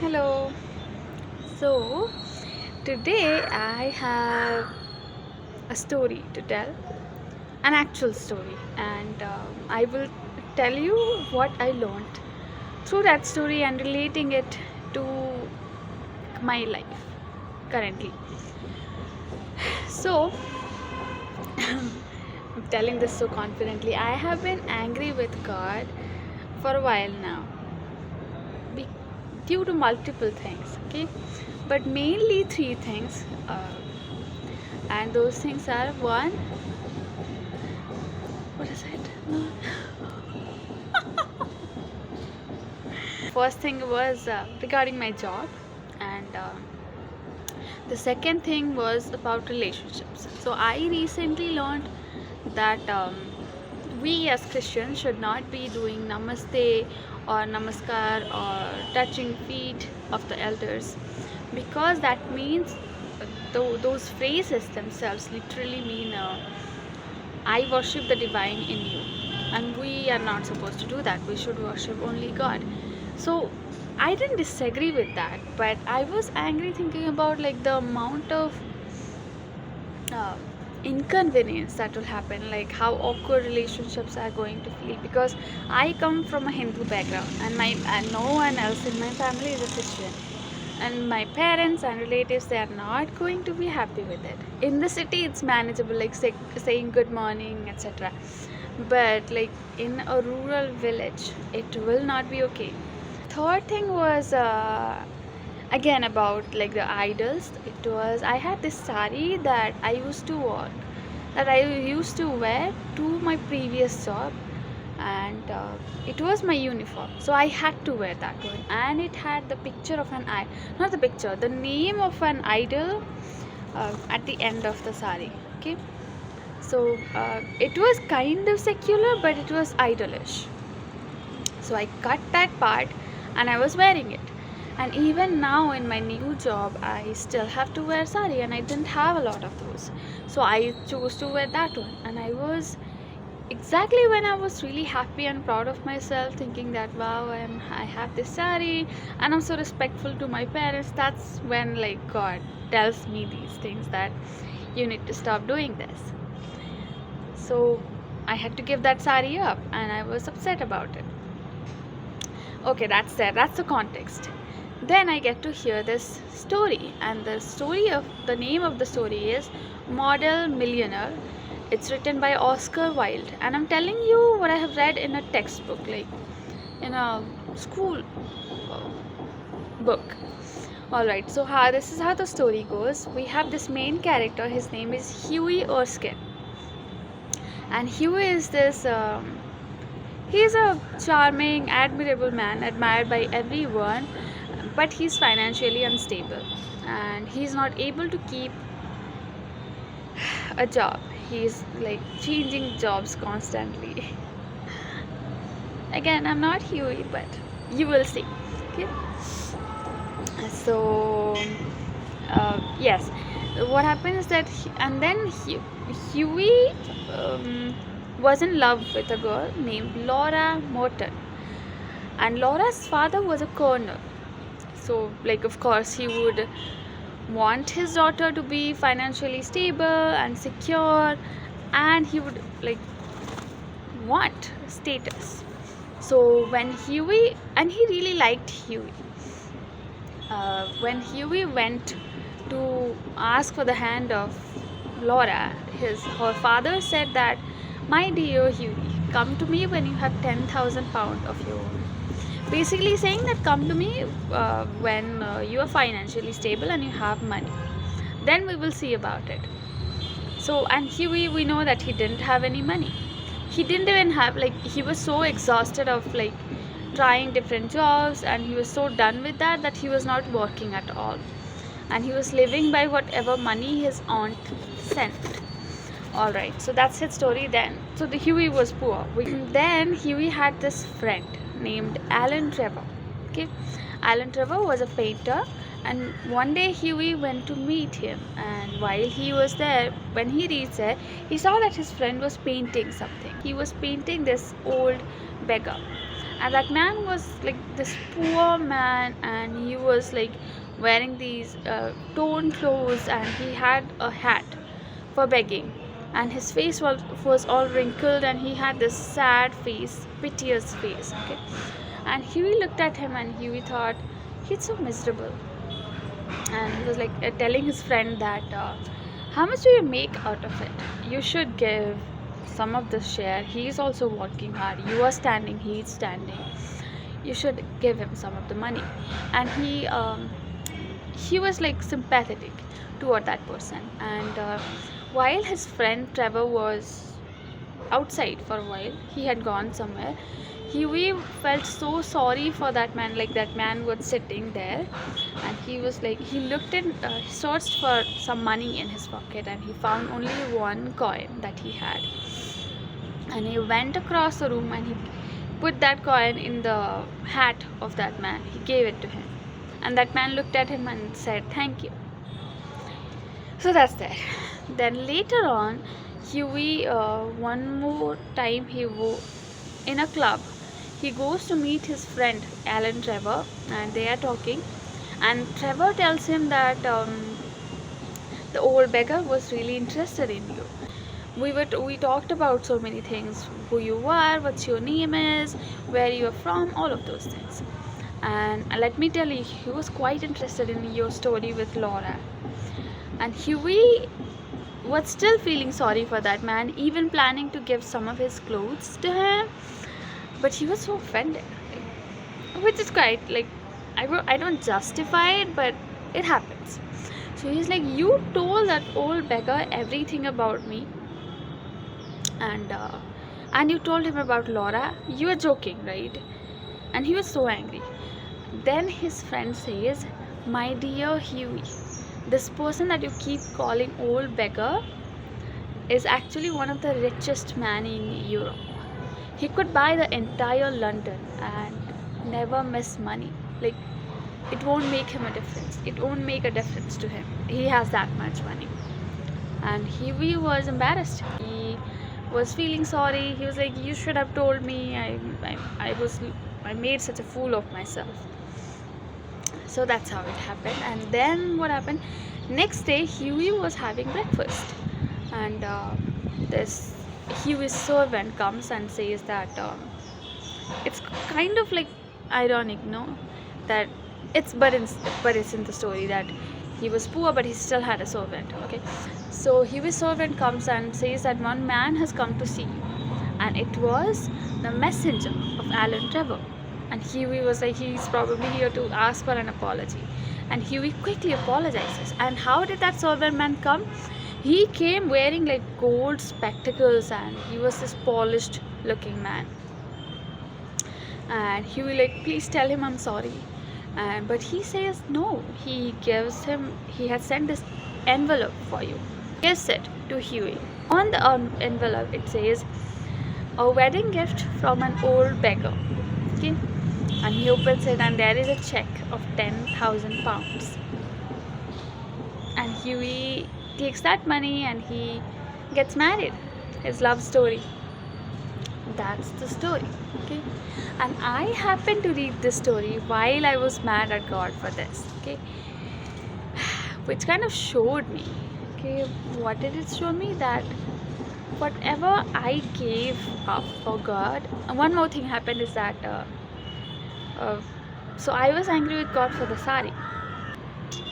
Hello. So, today I have a story to tell, an actual story, and I will tell you what I learned through that story and relating it to my life currently. So, I'm telling this so confidently. I have been angry with God for a while now be- due to multiple things, okay? But mainly three things. And those things are one, what is it? First thing was regarding my job, and the second thing was about relationships. So I recently learned that we as Christians should not be doing namaste or namaskar or touching feet of the elders, because that means those phrases themselves literally mean I worship the divine in you, and we are not supposed to do that. We should worship only God. So I didn't disagree with that, but I was angry thinking about like the amount of uh, inconvenience that will happen, like how awkward relationships are going to feel, because I come from a Hindu background, and no one else in my family is a Christian, and my parents and relatives, they are not going to be happy with it. In the city it's manageable, like saying good morning, etc., but like in a rural village it will not be okay. Third thing was again about like the idols. It was, I had this sari that I used to wear to my previous job, and it was my uniform, so I had to wear that one, and it had the picture of an eye, not the picture, the name of an idol at the end of the sari, okay? So it was kind of secular, but it was idolish. So I cut that part and I was wearing it. And even now in my new job, I still have to wear sari, and I didn't have a lot of those. So I chose to wear that one. And I was exactly when I was really happy and proud of myself, thinking that wow, I have this sari and I'm so respectful to my parents. That's when like God tells me these things, that you need to stop doing this. So I had to give that sari up, and I was upset about it. Okay, that's the context. Then I get to hear this story, and the name of the story is Model Millionaire. It's written by Oscar Wilde, and I'm telling you what I have read in a textbook, like in a school uh, book. All right, so this is how the story goes. We have this main character. His name is Huey Erskine, and Huey is this. He's a charming, admirable man, admired by everyone, but he's financially unstable, and he's not able to keep a job. He's like changing jobs constantly. Again, I'm not Huey, but you will see. Okay. So, yes, what happened is that, and then Huey was in love with a girl named Laura Morton, and Laura's father was a colonel. So, like, of course, he would want his daughter to be financially stable and secure, and he would like want status. So when Huey, and he really liked Huey, when Huey went to ask for the hand of Laura, her father said that, my dear Huey, come to me when you have 10,000 pounds of your own. Basically saying that come to me when you are financially stable and you have money. Then we will see about it. So, and Huey, we know that he didn't have any money. He didn't even have, like, he was so exhausted of like trying different jobs, and he was so done with that he was not working at all, and he was living by whatever money his aunt sent. All right, so that's his story. Then so the Huey was poor. Then Huey had this friend named Alan Trevor. Okay, Alan Trevor was a painter, and one day Huey went to meet him, and while he was there, when he reached there, he saw that his friend was painting something. He was painting this old beggar, and that man was like this poor man, and he was like wearing these torn clothes, and he had a hat for begging, and his face was all wrinkled, and he had this sad face, piteous face. Okay, and Huey looked at him, and Huey thought he's so miserable, and he was like telling his friend that how much do you make out of it? You should give some of the share. He's also working hard. You are standing, he's standing. You should give him some of the money. And he was like sympathetic toward that person. And while his friend Trevor was outside for a while, he had gone somewhere, we felt so sorry for that man. Like, that man was sitting there, and he was like, he looked in, he searched for some money in his pocket, and he found only one coin that he had, and he went across the room, and he put that coin in the hat of that man. He gave it to him, and that man looked at him and said thank you. So that's that. Then later on, Huey, one more time, in a club, he goes to meet his friend Alan Trevor, and they are talking, and Trevor tells him that the old beggar was really interested in you. We talked about so many things: who you are, what your name is, where you are from, all of those things. And let me tell you, he was quite interested in your story with Laura. And Huey was still feeling sorry for that man, even planning to give some of his clothes to him, but he was so offended, which is quite like, I don't justify it, but it happens. So he's like, you told that old beggar everything about me, and you told him about Laura. You are joking, right? And he was so angry. Then his friend says, my dear Huey, this person that you keep calling old beggar is actually one of the richest men in Europe. He could buy the entire London and never miss money. Like, it won't make him a difference. It won't make a difference to him. He has that much money. And Huey was embarrassed. He was feeling sorry. He was like, you should have told me. I made such a fool of myself. So that's how it happened. And then what happened? Next day, Huey was having breakfast, and this Huey's servant comes and says that it's kind of like ironic, no? That it's in the story that he was poor, but he still had a servant. Okay, so Huey's servant comes and says that one man has come to see you, and it was the messenger of Alan Trevor. And Huey was like, he's probably here to ask for an apology. And Huey quickly apologizes. And how did that servant man come? He came wearing like gold spectacles, and he was this polished looking man. And Huey like, please tell him I'm sorry. But he says no. He has sent this envelope for you. Gives it to Huey. On the envelope it says, a wedding gift from an old beggar. Okay. And he opens it, and there is a check of £10,000. And Huey takes that money, and he gets married. His love story. That's the story. Okay. And I happened to read this story while I was mad at God for this. Okay. Which kind of showed me. Okay. What did it show me? That whatever I gave up for God. One more thing happened is that so I was angry with God for the sari.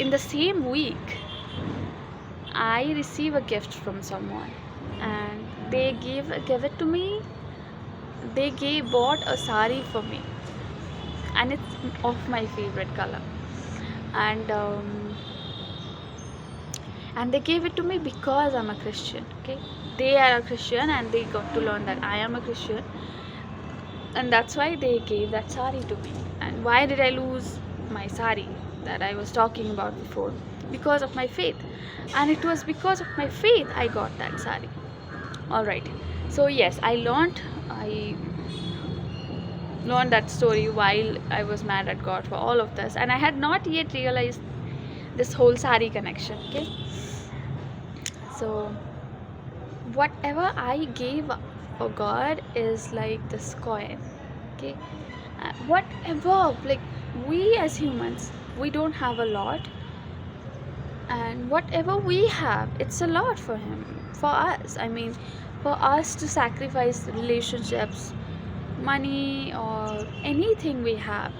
In the same week, I receive a gift from someone, and they give it to me. They bought a sari for me, and it's of my favorite color, and they gave it to me because I'm a Christian. Okay, they are a Christian, and they got to learn that I am a Christian. And that's why they gave that sari to me. And why did I lose my sari that I was talking about before? Because of my faith. And it was because of my faith I got that sari. Alright. So yes, I learned that story while I was mad at God for all of this. And I had not yet realized this whole sari connection. Okay. So whatever I gave up for God is like this coin. Okay, whatever, like we as humans, we don't have a lot, and whatever we have, it's a lot for him, for us. I mean, for us to sacrifice relationships, money, or anything we have,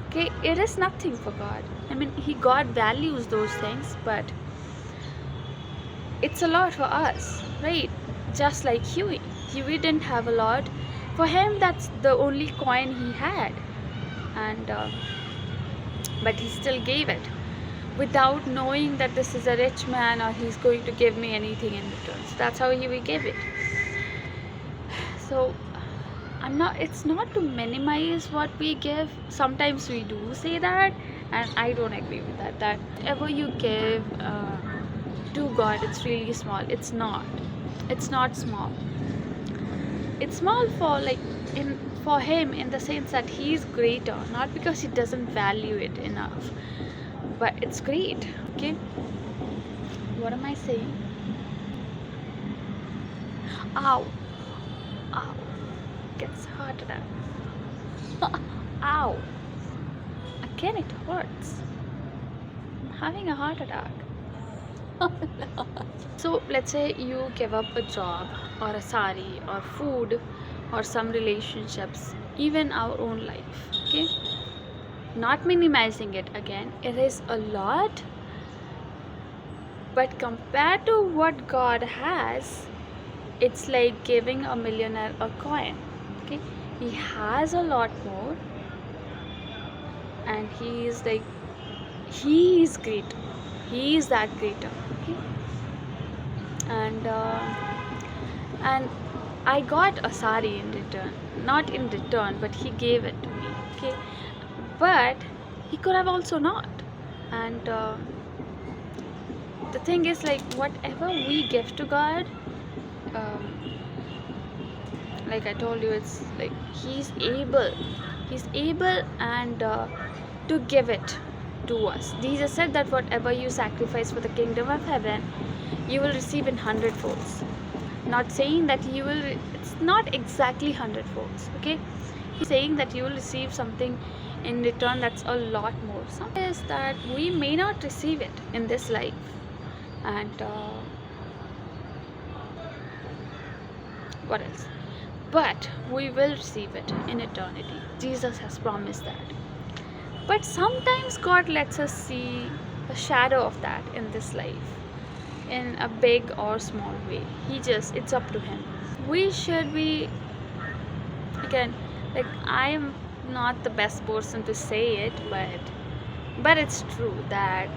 okay, it is nothing for God. I mean, God values those things, but it's a lot for us, right? Just like Huey didn't have a lot. For him, that's the only coin he had, and but he still gave it without knowing that this is a rich man or he's going to give me anything in return. So that's how Huey gave it. So it's not to minimize what we give. Sometimes we do say that, and I don't agree with that. That whatever you give to God, it's really small. It's not small. It's small for for him, in the sense that he's greater, not because he doesn't value it enough, but it's great. Okay, what am I saying? Ow, ow, gets hurt now. Ow, again it hurts. I'm having a heart attack. So let's say you give up a job, or a sari, or food, or some relationships, even our own life. Okay, not minimizing it again, it is a lot, but compared to what God has, it's like giving a millionaire a coin. Okay, he has a lot more, and he is great. He is that greater. Okay, and I got a sari in return, not in return, but he gave it to me. Okay, but he could have also not. And the thing is, like, whatever we give to God, um, like I told you, it's like he's able and to give it to us. Jesus said that whatever you sacrifice for the kingdom of heaven, you will receive in 100 folds. Not saying that you will, it's not exactly 100 folds. Okay, he's saying that you will receive something in return that's a lot more. Something is that we may not receive it in this life, and what else, but we will receive it in eternity. Jesus has promised that. But sometimes God lets us see a shadow of that in this life, in a big or small way. It's up to him. We should be, again, like, I am not the best person to say it, but it's true that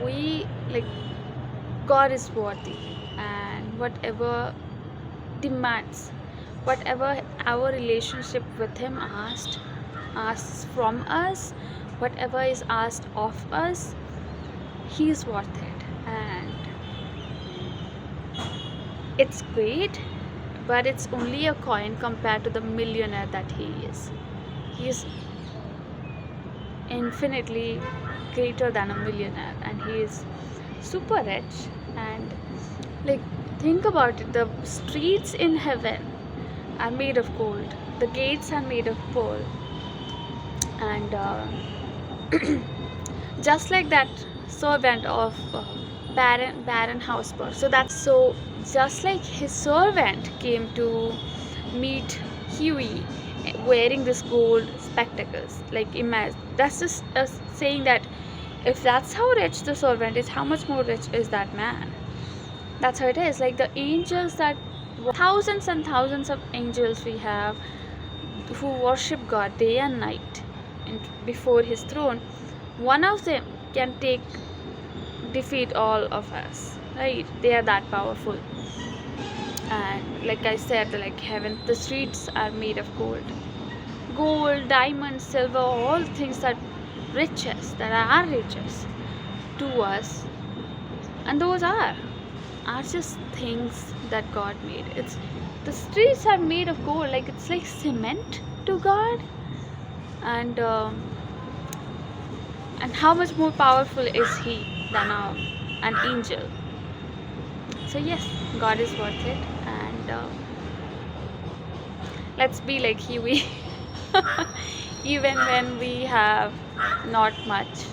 we, like, God is worthy, and whatever demands, whatever our relationship with him asks from us, whatever is asked of us, he is worth it. And it's great, but it's only a coin compared to the millionaire that he is. He is infinitely greater than a millionaire, and he is super rich. And, like, think about it, the streets in heaven are made of gold, the gates are made of pearl, and just like that servant of Baron Houseper. So just like his servant came to meet Huey wearing this gold spectacles, like, imagine, that's just us saying that if that's how rich the servant is, how much more rich is that man? That's how it is. Like, the angels, that thousands and thousands of angels we have, who worship God day and night before his throne, one of them can defeat all of us, right? They are that powerful. And like I said, like, heaven, the streets are made of gold, diamonds, silver, all things that are riches to us, and those are just things that God made. The streets are made of gold, like, it's like cement to God. And how much more powerful is he than an angel? So yes, God is worth it. And let's be like Huey. Even when we have not much.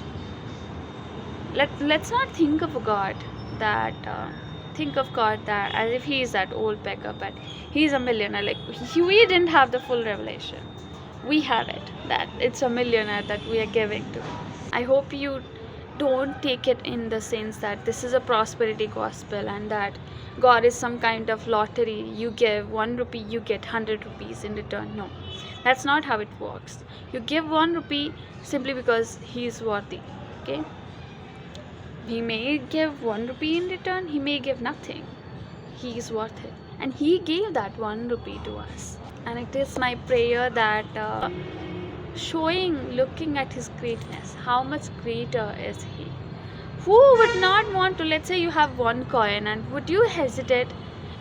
Let's not think of God that think of God that as if he is that old beggar, but he's a millionaire. Like we didn't have the full revelation. We have it, that it's a millionaire that we are giving to. I hope you don't take it in the sense that this is a prosperity gospel and that God is some kind of lottery. You give 1 rupee, you get 100 rupees in return. No, that's not how it works. You give 1 rupee simply because he is worthy. Okay, he may give 1 rupee in return, he may give nothing. He is worth it, and he gave that 1 rupee to us. And it is my prayer that looking at his greatness, how much greater is he? Who would not want to? Let's say you have 1 coin, and would you hesitate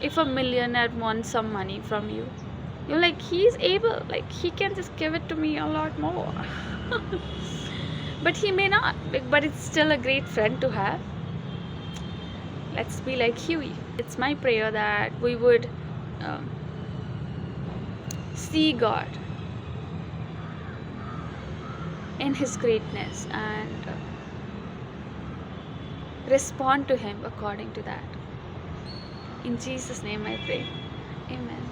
if a millionaire wants some money from you? You're like, he's able, like, he can just give it to me a lot more. But he may not, but it's still a great friend to have. Let's be like Huey. It's my prayer that we would see God in his greatness and respond to him according to that. In Jesus' name I pray. Amen.